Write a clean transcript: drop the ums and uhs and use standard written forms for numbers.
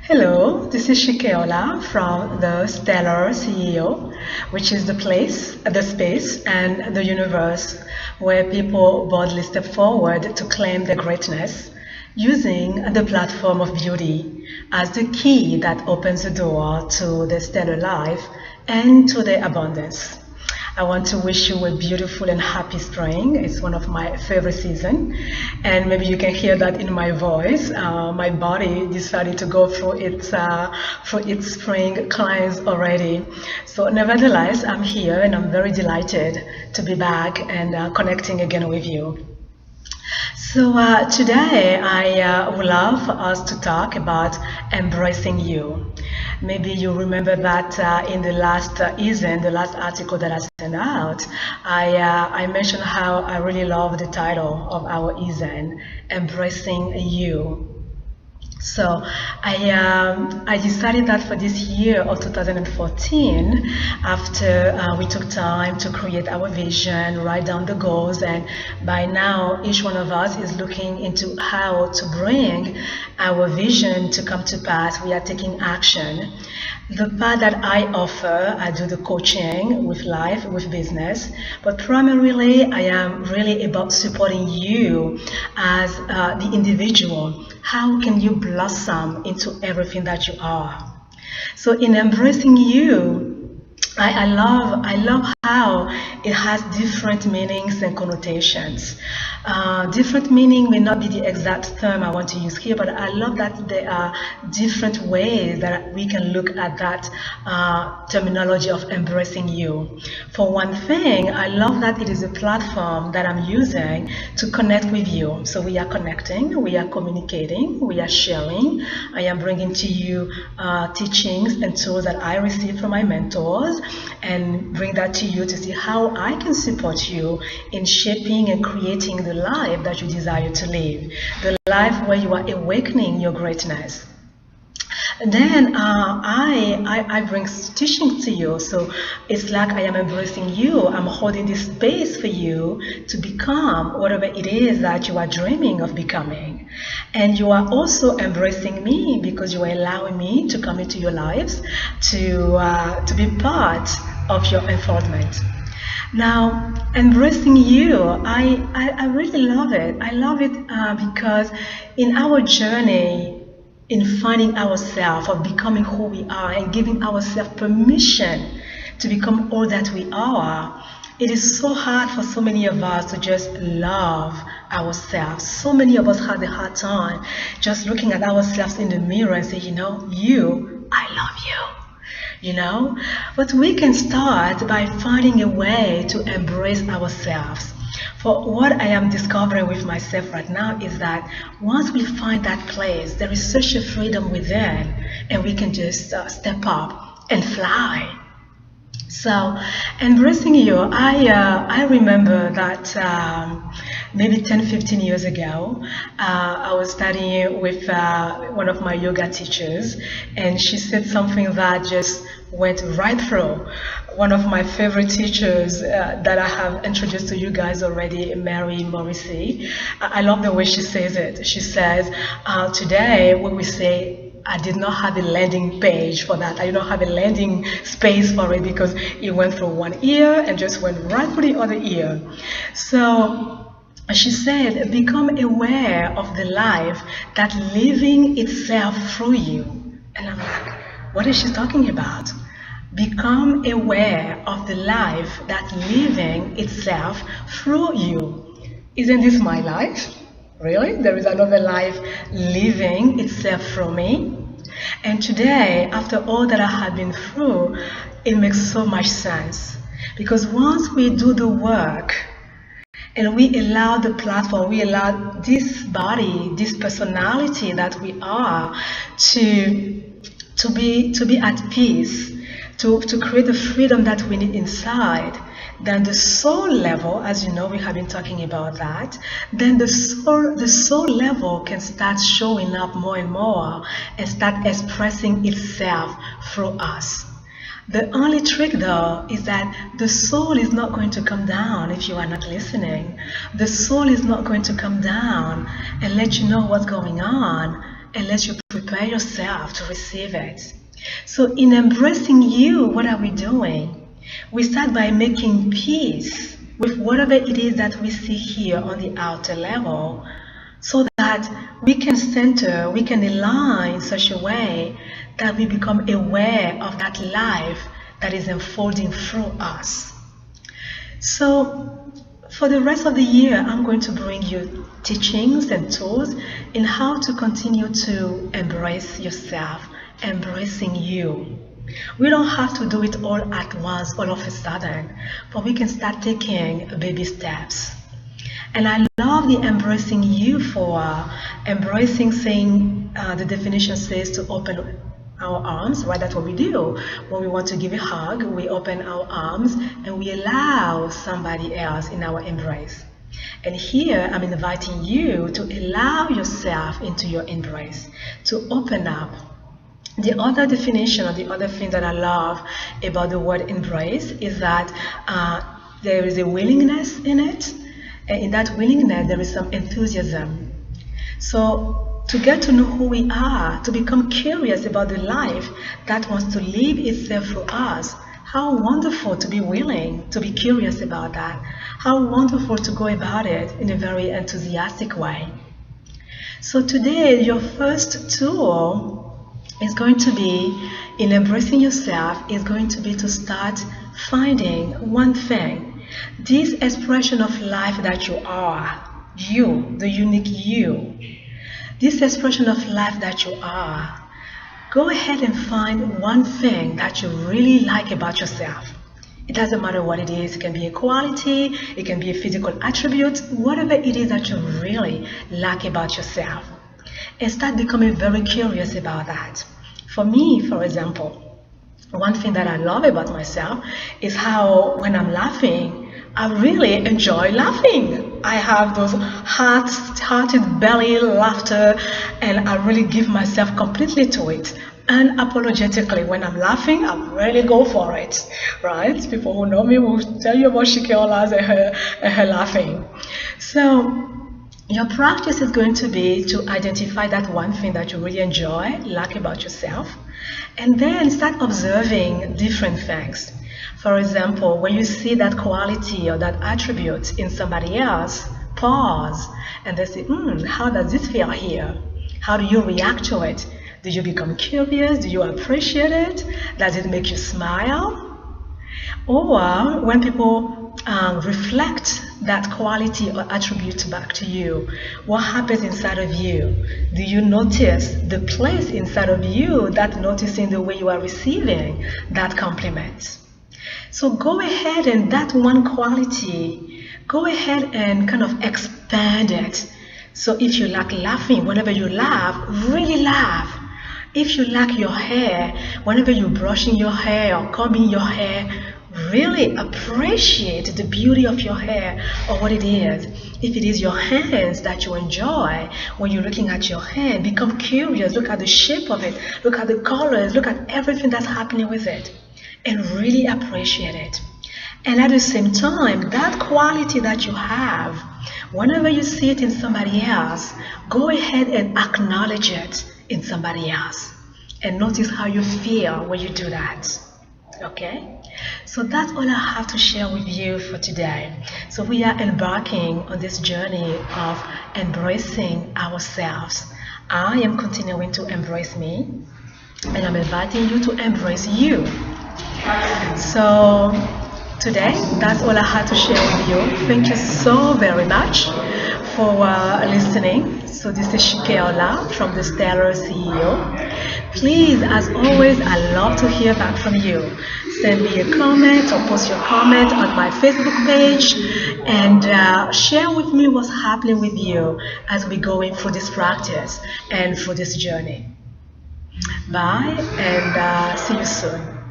Hello, this is Shikeola from the Stellar CEO, which is the place, the space, and the universe where people boldly step forward to claim their greatness, using the platform of beauty as the key that opens the door to the stellar life and to the abundance. I want to wish you a beautiful and happy spring. It's one of my favorite seasons, and maybe you can hear that in my voice. My body decided to go through its spring cleanse already. So, nevertheless, I'm here and I'm very delighted to be back and connecting again with you. So today I would love for us to talk about embracing you. Maybe you remember that in the last the last article that I sent out, I mentioned how I really love the title of our Ezen, Embracing You. So I decided that for this year of 2014, after we took time to create our vision, write down the goals, and by now each one of us is looking into how to bring our vision to come to pass. We are taking action. The part that I offer, I do the coaching with life, with business, but primarily I am really about supporting you as the individual. How can you blossom into everything that you are? So in embracing you, I love how it has different meanings and connotations. Different meaning may not be the exact term I want to use here, but I love that there are different ways that we can look at that terminology of embracing you. For one thing, I love that it is a platform that I'm using to connect with you. So we are connecting, we are communicating, we are sharing. I am bringing to you teachings and tools that I receive from my mentors and bring that to you to see how I can support you in shaping and creating the life that you desire to live, the life where you are awakening your greatness. Then I bring teaching to you. So it's like I am embracing you. I'm holding this space for you to become whatever it is that you are dreaming of becoming. And you are also embracing me because you are allowing me to come into your lives to be part of your unfoldment. Now, embracing you, I really love it. I love it because in our journey, in finding ourselves, of becoming who we are and giving ourselves permission to become all that we are, it is so hard for so many of us to just love ourselves. So many of us have a hard time just looking at ourselves in the mirror and say, I love you. But we can start by finding a way to embrace ourselves. For what I am discovering with myself right now is that once we find that place, there is such a freedom within, and we can just step up and fly. So, embracing you, I remember that maybe 10, 15 years ago, I was studying with one of my yoga teachers, and she said something that just went right through. One of my favorite teachers that I have introduced to you guys already, Mary Morrissey. I love the way she says it. She says, today when we say, I did not have a landing page for that. I did not have a landing space for it because it went through one ear and just went right through the other ear. So she said, become aware of the life that living itself through you. And I'm like, what is she talking about? Become aware of the life that living itself through you. Isn't this my life? Really? There is another life living itself through me? And today, after all that I have been through, it makes so much sense. Because once we do the work and we allow the platform, we allow this body, this personality that we are to be at peace, to create the freedom that we need inside, then the soul level, as you know, we have been talking about that, then the soul level can start showing up more and more and start expressing itself through us. The only trick though is that the soul is not going to come down if you are not listening. The soul is not going to come down and let you know what's going on unless you prepare prepare yourself to receive it. So in embracing you, what are we doing? We start by making peace with whatever it is that we see here on the outer level, so that we can center, we can align in such a way that we become aware of that life that is unfolding through us. So for the rest of the year, I'm going to bring you teachings and tools in how to continue to embrace yourself, embracing you. We don't have to do it all at once, all of a sudden, but we can start taking baby steps. And I love the embracing you for embracing, saying the definition says to open our arms, right? That's what we do. When we want to give a hug, we open our arms and we allow somebody else in our embrace. And here I'm inviting you to allow yourself into your embrace, to open up. The other definition, or the other thing that I love about the word embrace, is that there is a willingness in it, and in that willingness there is some enthusiasm. So to get to know who we are, to become curious about the life that wants to live itself through us. How wonderful to be willing to be curious about that. How wonderful to go about it in a very enthusiastic way. So today, your first tool is going to be, in embracing yourself, is going to be to start finding one thing. This expression of life that you are, you, the unique you. This expression of life that you are. Go ahead and find one thing that you really like about yourself. It doesn't matter what it is. It can be a quality, it can be a physical attribute, whatever it is that you really like about yourself. And start becoming very curious about that. For me, for example, one thing that I love about myself is how when I'm laughing, I really enjoy laughing. I have those hearted belly laughter, and I really give myself completely to it. Unapologetically, when I'm laughing, I really go for it, right? People who know me will tell you about Shikeola's and her laughing. So your practice is going to be to identify that one thing that you really enjoy, like about yourself, and then start observing different things. For example, when you see that quality or that attribute in somebody else, pause and then say, how does this feel here? How do you react to it? Do you become curious? Do you appreciate it? Does it make you smile? Or when people reflect that quality or attribute back to you, what happens inside of you? Do you notice the place inside of you that noticing the way you are receiving that compliment? So go ahead and that one quality, go ahead and kind of expand it. So if you like laughing, whenever you laugh, really laugh. If you like your hair, whenever you're brushing your hair or combing your hair, really appreciate the beauty of your hair or what it is. If it is your hands that you enjoy, when you're looking at your hand, become curious, look at the shape of it, look at the colors, look at everything that's happening with it, and really appreciate it. And at the same time, that quality that you have, whenever you see it in somebody else, go ahead and acknowledge it in somebody else and notice how you feel when you do that. Okay, so that's all I have to share with you for today. So we are embarking on this journey of embracing ourselves. I am continuing to embrace me, and I'm inviting you to embrace you. So today, that's all I had to share with you. Thank you so very much for listening. So this is Shikeola from the Stellar CEO. Please, as always, I love to hear back from you. Send me a comment or post your comment on my Facebook page and share with me what's happening with you as we're going through this practice and through this journey. Bye, and see you soon.